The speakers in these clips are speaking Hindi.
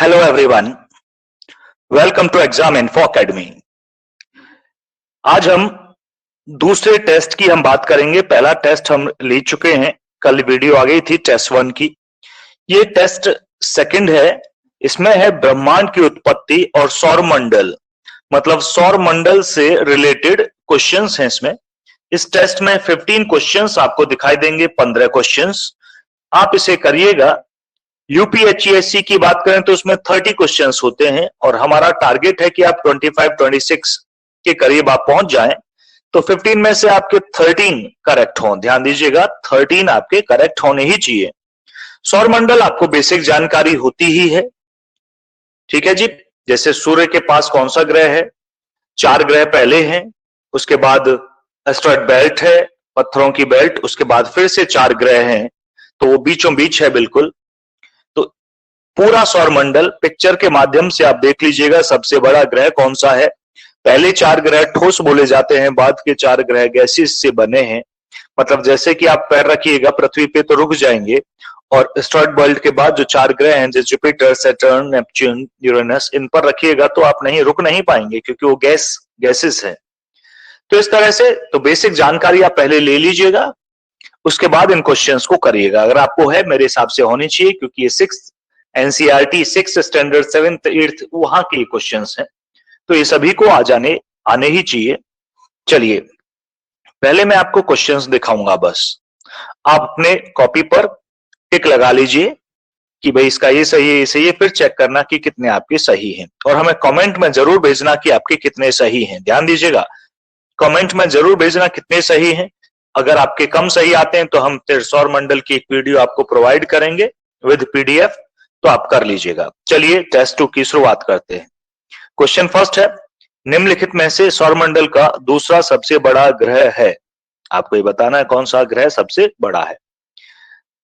Hello everyone, welcome to Exam Info Academy। आज हम दूसरे टेस्ट की हम बात करेंगे। पहला टेस्ट हम ले चुके हैं, कल वीडियो आ गई थी टेस्ट 1 की। ये टेस्ट सेकंड है। इसमें है ब्रह्मांड की उत्पत्ति और सौर मंडल, मतलब सौर मंडल से रिलेटेड क्वेश्चंस हैं इसमें। इस टेस्ट में 15 क्वेश्चंस आपको दिखाई देंगे, 15 क्वेश्चंस आप इसे करिएगा। यूपीएचईएससी की बात करें तो उसमें 30 क्वेश्चंस होते हैं और हमारा टारगेट है कि आप 25-26 के करीब आप पहुंच जाएं। तो 15 में से आपके 13 करेक्ट हों। ध्यान दीजिएगा, 13 आपके करेक्ट होने ही चाहिए। सौरमंडल आपको बेसिक जानकारी होती ही है, ठीक है जी। जैसे सूर्य के पास कौन सा ग्रह है, 4 ग्रह पहले हैं, उसके बाद एस्टेरॉयड बेल्ट है, पत्थरों की बेल्ट, उसके बाद फिर से 4 ग्रह हैं, तो वो बीचों बीच है बिल्कुल। पूरा सौरमंडल पिक्चर के माध्यम से आप देख लीजिएगा। सबसे बड़ा ग्रह कौन सा है? पहले 4 ग्रह ठोस बोले जाते हैं, बाद के 4 ग्रह गैसेस से बने हैं। मतलब जैसे कि आप पैर रखिएगा पृथ्वी पे तो रुक जाएंगे, और एस्टेरॉयड बेल्ट के बाद जो 4 ग्रह हैं, जैसे जुपिटर, सैटर्न, नेपच्यून, यूरेनस, इन पर रखिएगा तो आप रुक नहीं पाएंगे, क्योंकि वो गैसेस है। तो इस तरह से तो बेसिक जानकारी आप पहले ले लीजिएगा, उसके बाद इन क्वेश्चंस को करिएगा। अगर आपको है, मेरे हिसाब से होनी चाहिए, क्योंकि ये 6th NCERT 6th standard 7th 8th वहां के क्वेश्चंस हैं, तो ये सभी को आने ही चाहिए। चलिए, पहले मैं आपको क्वेश्चंस दिखाऊंगा। बस आप अपने कॉपी पर टिक लगा लीजिए कि भाई इसका ये सही है, ये सही है, फिर चेक करना कि कितने आपके सही हैं, और हमें कमेंट में जरूर भेजना कि आपके कितने सही हैं। ध्यान दीजिएगा, कमेंट में जरूर भेजना कितने सही हैं। अगर आपके कम सही आते हैं तो हम सौर मंडल की एक वीडियो आपको प्रोवाइड करेंगे विद पीडीएफ, तो आप कर लीजिएगा। चलिए टेस्ट 2 की शुरुआत करते हैं। क्वेश्चन फर्स्ट है, निम्नलिखित में से सौरमंडल का दूसरा सबसे बड़ा ग्रह है। आपको ये बताना है कौन सा ग्रह सबसे बड़ा है।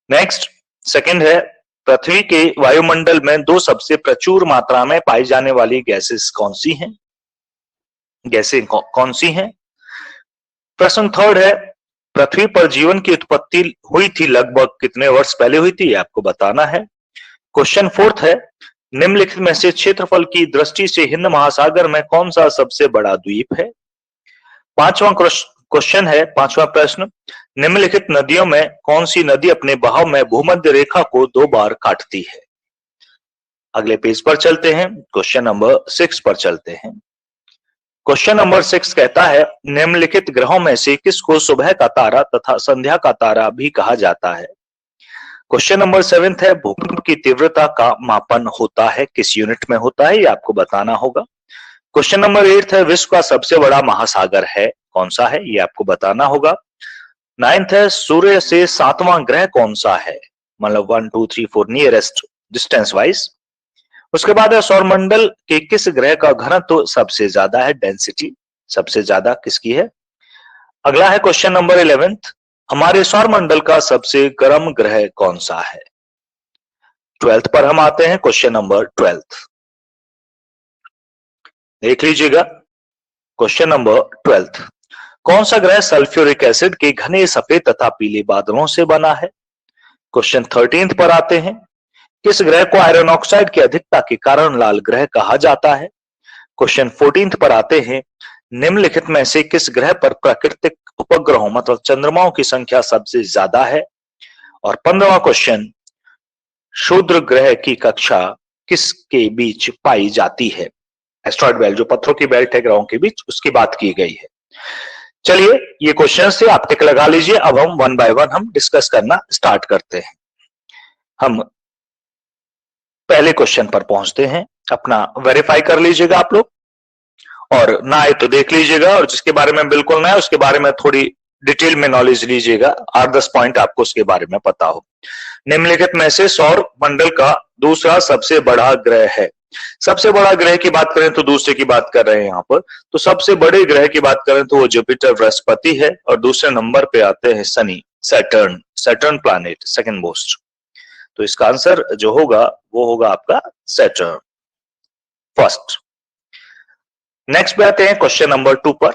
नेक्स्ट, सेकंड है, पृथ्वी के वायुमंडल में 2 सबसे प्रचुर मात्रा में पाई जाने वाली गैसेस कौन सी हैं? गैसें कौन सी हैं? प्रश्न थर्ड है, पृथ्वी पर जीवन की उत्पत्ति हुई थी लगभग कितने वर्ष पहले हुई थी, आपको बताना है। क्वेश्चन फोर्थ है, निम्नलिखित में से क्षेत्रफल की दृष्टि से हिंद महासागर में कौन सा सबसे बड़ा द्वीप है? पांचवा क्वेश्चन है, पांचवा प्रश्न, निम्नलिखित नदियों में कौन सी नदी अपने बहाव में भूमध्य रेखा को 2 बार काटती है? अगले पेज पर चलते हैं, क्वेश्चन नंबर 6 पर चलते हैं। क्वेश्चन नंबर 6 कहता है, निम्नलिखित ग्रहों में से किसको सुबह का तारा तथा संध्या का तारा भी कहा जाता है? क्वेश्चन नंबर 7 है, भूकंप की तीव्रता का मापन होता है किस यूनिट में होता है, ये आपको बताना होगा। क्वेश्चन नंबर 8 है, विश्व का सबसे बड़ा महासागर है कौन सा है, ये आपको बताना होगा। 9th है, सूर्य से 7वां ग्रह कौन सा है, मतलब 1 2 3 4 नियरेस्ट डिस्टेंस वाइज। उसके बाद है, सौरमंडल के किस ग्रह का घनत्व सबसे ज्यादा है, डेंसिटी सबसे ज्यादा किसकी है। अगला है क्वेश्चन नंबर 11th, हमारे सौरमंडल का सबसे गर्म ग्रह कौन सा है। 12th पर हम आते हैं, क्वेश्चन नंबर 12th देख लीजिएगा। क्वेश्चन नंबर 12th, कौन सा ग्रह सल्फ्यूरिक एसिड के घने सफेद तथा पीले बादलों से बना है। क्वेश्चन 13th पर आते हैं, किस ग्रह को आयरन ऑक्साइड की अधिकता के कारण लाल ग्रह कहा जाता है। क्वेश्चन 14th पर आते हैं, निम्नलिखित में से किस ग्रह पर प्राकृतिक उपग्रहों मतलब चंद्रमाओं की संख्या सबसे ज्यादा है। और 15वां क्वेश्चन, क्षुद्र ग्रह की कक्षा किसके बीच पाई जाती है। एस्टेरॉयड बेल्ट, जो पत्थरों की बेल्ट है ग्रहों के बीच, उसकी बात की गई है। चलिए, ये क्वेश्चन से आप टिक लगा लीजिए। अब हम 1 बाय 1 हम डिस्कस करना स्टार्ट करते हैं। हम पहले क्वेश्चन पर पहुंचते हैं, अपना वेरीफाई कर लीजिएगा आप लोग, और ना आए तो देख लीजिएगा, और जिसके बारे में बिल्कुल ना है उसके बारे में थोड़ी डिटेल में नॉलेज लीजिएगा, 8-10 पॉइंट आपको उसके बारे में पता हो। निम्नलिखित में से सौर मंडल का दूसरा सबसे बड़ा ग्रह है। सबसे बड़ा ग्रह की बात करें तो दूसरे की बात कर रहे हैं यहाँ पर, तो सबसे बड़े ग्रह की बात करें तो वो जुपिटर बृहस्पति है, और दूसरे नंबर पे आते हैं Shani, Saturn planet second most. तो इसका आंसर जो होगा वो होगा आपका सैटर्न फर्स्ट। नेक्स्ट पे आते हैं क्वेश्चन नंबर 2 पर।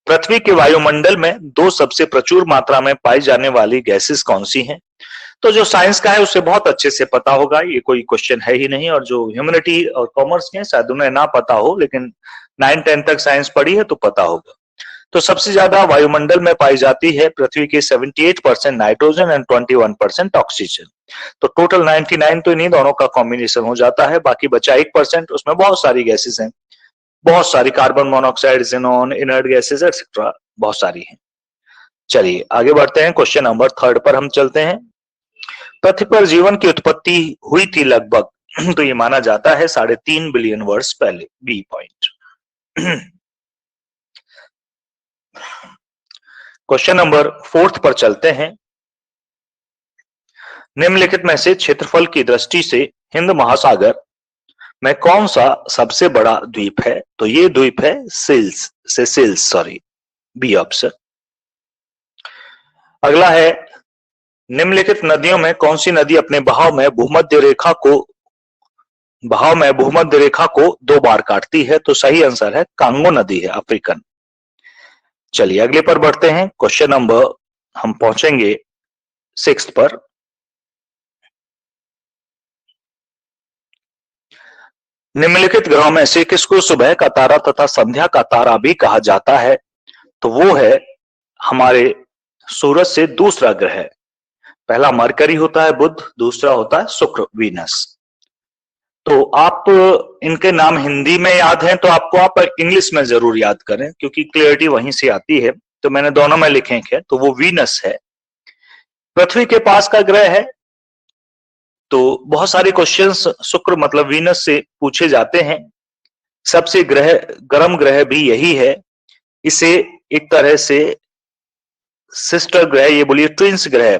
पृथ्वी के वायुमंडल में 2 सबसे प्रचुर मात्रा में पाई जाने वाली गैसेस कौन सी हैं। तो जो साइंस का है उसे बहुत अच्छे से पता होगा, ये कोई क्वेश्चन है ही नहीं। और जो ह्यूमैनिटी और कॉमर्स के शायद उन्हें ना पता हो, लेकिन 9-10 तक साइंस पढ़ी है तो पता होगा। तो सबसे ज्यादा वायुमंडल में पाई जाती है पृथ्वी के 78% नाइट्रोजन एंड 21% ऑक्सीजन। तो टोटल 99 तो इन्हीं दोनों का कॉम्बिनेशन हो जाता है, बाकी बचा 1%, उसमें बहुत सारी गैसेस हैं, बहुत सारी, carbon monoxide, xenon, inert gases etcetera, बहुत सारी हैं। चलिए आगे बढ़ते हैं, क्वेश्चन नंबर 3 पर हम चलते हैं। पृथ्वी पर जीवन की उत्पत्ति हुई थी लगभग तो ये माना जाता है 3.5 बिलियन वर्ष पहले। B point. क्वेश्चन नंबर 4 पर चलते हैं। निम्नलिखित में से क्षेत्रफल की दृष्टि से हिंद महासागर में कौन सा सबसे बड़ा द्वीप है? तो ये द्वीप है सेशेल्स, सॉरी, बी ऑप्शन। अगला है, निम्नलिखित नदियों में कौन सी नदी अपने बहाव में भूमध्य रेखा को 2 बार काटती है? तो सही आंसर है कांगो नदी है, अफ्रीकन। चलिए अगले पर बढ़ते हैं, क्वेश्चन नंबर हम पहुंचेंगे 6 पर। निम्नलिखित ग्रहों में से किसको सुबह का तारा तथा संध्या का तारा भी कहा जाता है? तो वो है हमारे सूरज से दूसरा ग्रह। पहला मरकरी होता है, बुध, दूसरा होता है शुक्र, वीनस। तो आप इनके नाम हिंदी में याद हैं तो आपको आप इंग्लिश में जरूर याद करें, क्योंकि क्लियरिटी वहीं से आती है। तो मैंने दोनों में लिखे हैं, तो वो वीनस है, पृथ्वी के पास का ग्रह है। तो बहुत सारे क्वेश्चंस शुक्र मतलब वीनस से पूछे जाते हैं। सबसे गर्म ग्रह भी यही है, इसे एक तरह से सिस्टर ग्रह, ये बोलिए ट्विंस ग्रह,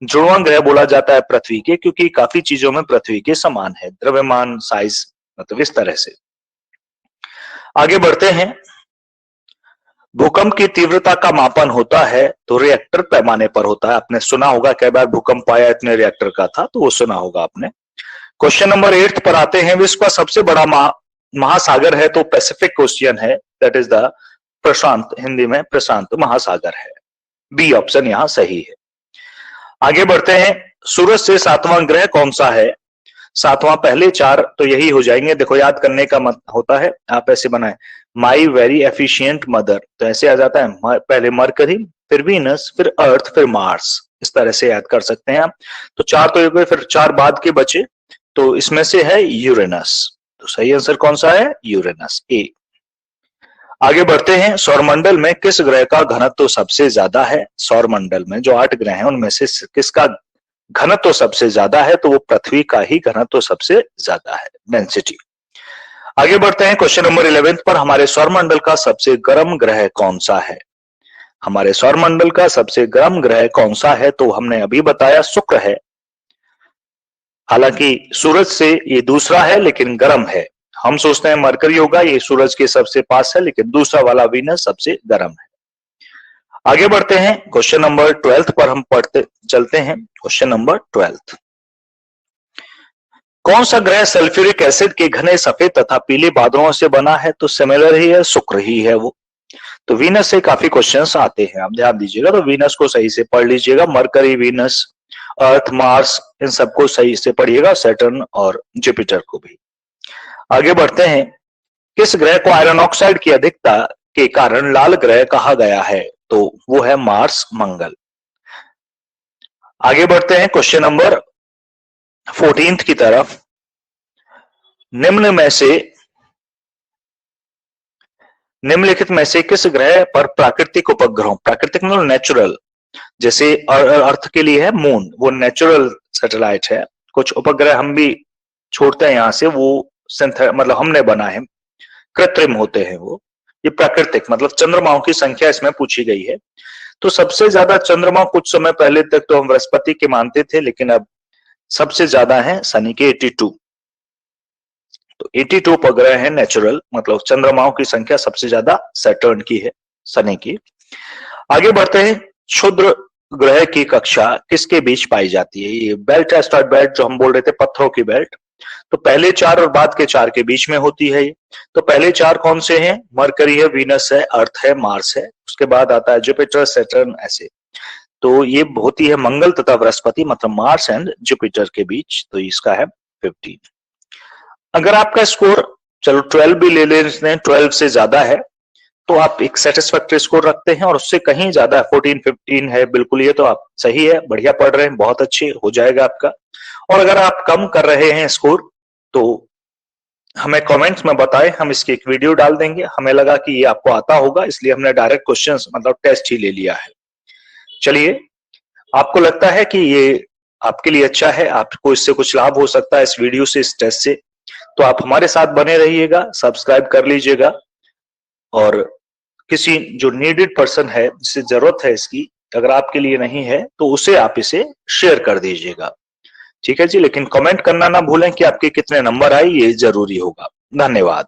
जुड़वां ग्रह बोला जाता है पृथ्वी के, क्योंकि काफी चीजों में पृथ्वी के समान है, द्रव्यमान, साइज, मतलब इस तरह से। आगे बढ़ते हैं, भूकंप की तीव्रता का मापन होता है तो रिएक्टर पैमाने पर होता है। आपने सुना होगा कई बार भूकंप आया इतने रिएक्टर का था, तो वो सुना होगा आपने। क्वेश्चन नंबर 8 पर आते हैं। विश्व का सबसे बड़ा महासागर है तो पैसिफिक ओशियन है, दैट इज द प्रशांत, हिंदी में प्रशांत महासागर है। बी ऑप्शन यहां सही है। आगे बढ़ते हैं, सूरज से 7वां ग्रह कौन सा है? 7वां, पहले 4 तो यही हो जाएंगे। देखो याद करने का मत होता है, आप ऐसे बनाए, माई वेरी एफिशिएंट मदर, तो ऐसे आ जाता है, पहले मरकरी, फिर वीनस, फिर अर्थ, फिर मार्स, इस तरह से याद कर सकते हैं आप। तो 4 तो एक, फिर 4 बाद के बचे, तो इसमें से है यूरेनस। तो सही आंसर कौन सा है? यूरेनस, ए। आगे बढ़ते हैं, सौरमंडल में किस ग्रह का घनत्व सबसे ज्यादा है? सौरमंडल में जो 8 ग्रह हैं उनमें से किसका घनत्व सबसे ज्यादा है? तो वो पृथ्वी का ही घनत्व सबसे ज्यादा है, डेंसिटी। आगे बढ़ते हैं, क्वेश्चन नंबर 11 पर। हमारे सौरमंडल का सबसे गर्म ग्रह कौन सा है? हमारे सौरमंडल का सबसे गर्म ग्रह कौन सा है? तो हमने अभी बताया शुक्र है। हालांकि सूरज से ये दूसरा है लेकिन गर्म है। हम सोचते हैं मरकरी होगा, ये सूरज के सबसे पास है, लेकिन दूसरा वाला वीनस सबसे गर्म है। आगे बढ़ते हैं, क्वेश्चन नंबर 12 पर हम चलते हैं। क्वेश्चन नंबर 12, कौन सा ग्रह सल्फ्यूरिक एसिड के घने सफेद तथा पीले बादलों से बना है? तो सिमिलर ही है, शुक्र ही है वो। तो वीनस से काफी क्वेश्चंस आते हैं, आप ध्यान दीजिएगा, तो वीनस को सही से पढ़ लीजिएगा। मरकरी, वीनस, अर्थ, मार्स, इन सबको सही से पढ़िएगा, सैटर्न और जुपिटर को भी। आगे बढ़ते हैं, किस ग्रह को आयरन ऑक्साइड की अधिकता के कारण लाल ग्रह कहा गया है? तो वो है मार्स, मंगल। आगे बढ़ते हैं क्वेश्चन नंबर 14 की तरफ। निम्नलिखित में से किस ग्रह पर प्राकृतिक उपग्रहों, प्राकृतिक मतलब नेचुरल, जैसे अर्थ के लिए है मून, वो नेचुरल सैटेलाइट है। कुछ उपग्रह हम भी छोड़ते हैं यहां से, वो मतलब हमने बना है, कृत्रिम होते हैं वो। ये प्राकृतिक मतलब चंद्रमाओं की संख्या इसमें पूछी गई है। तो सबसे ज्यादा चंद्रमा कुछ समय पहले तक तो हम बृहस्पति के मानते थे, लेकिन अब सबसे ज्यादा है शनि के 82। तो 82 उपग्रह है नेचुरल, मतलब चंद्रमाओं की संख्या सबसे ज्यादा सैटर्न की है, शनि की। आगे बढ़ते हैं, क्षुद्र ग्रह की कक्षा किसके बीच पाई जाती है? ये बेल्ट, एस्टेरॉयड बेल्ट जो हम बोल रहे थे, पत्थरों की बेल्ट, तो पहले 4 और बाद के 4 के बीच में होती है ये। तो पहले 4 कौन से हैं? मरकरी है, वीनस है, अर्थ है, मार्स है, उसके बाद आता है जुपिटर, सैटर्न, ऐसे। तो ये होती है मंगल तथा बृहस्पति, मतलब मार्स एंड जुपिटर के बीच, तो इसका है 15। अगर आपका स्कोर चलो 12 भी ले लेते हैं, 12 से ज्यादा है तो आप एक सेटिस्फैक्टरी स्कोर रखते हैं, और उससे कहीं ज्यादा 14 15 है बिल्कुल, ये तो आप सही है, बढ़िया पढ़ रहे हैं, बहुत अच्छे हो जाएगा आपका। और अगर आप कम कर रहे हैं स्कोर तो हमें कमेंट्स में बताएं, हम इसकी एक वीडियो डाल देंगे। हमें लगा कि ये आपको आता होगा इसलिए हमने डायरेक्ट क्वेश्चंस मतलब टेस्ट ही ले लिया है। चलिए, आपको लगता है कि ये आपके लिए अच्छा है, आपको इससे कुछ लाभ हो सकता है इस वीडियो से, इस टेस्ट से, तो आप हमारे साथ बने रहिएगा, सब्सक्राइब कर लीजिएगा, और किसी जो नीडेड पर्सन है जिसे जरूरत है इसकी, अगर आपके लिए नहीं है तो उसे आप इसे शेयर कर दीजिएगा। ठीक है जी, लेकिन कमेंट करना ना भूलें कि आपके कितने नंबर आए, ये जरूरी होगा। धन्यवाद।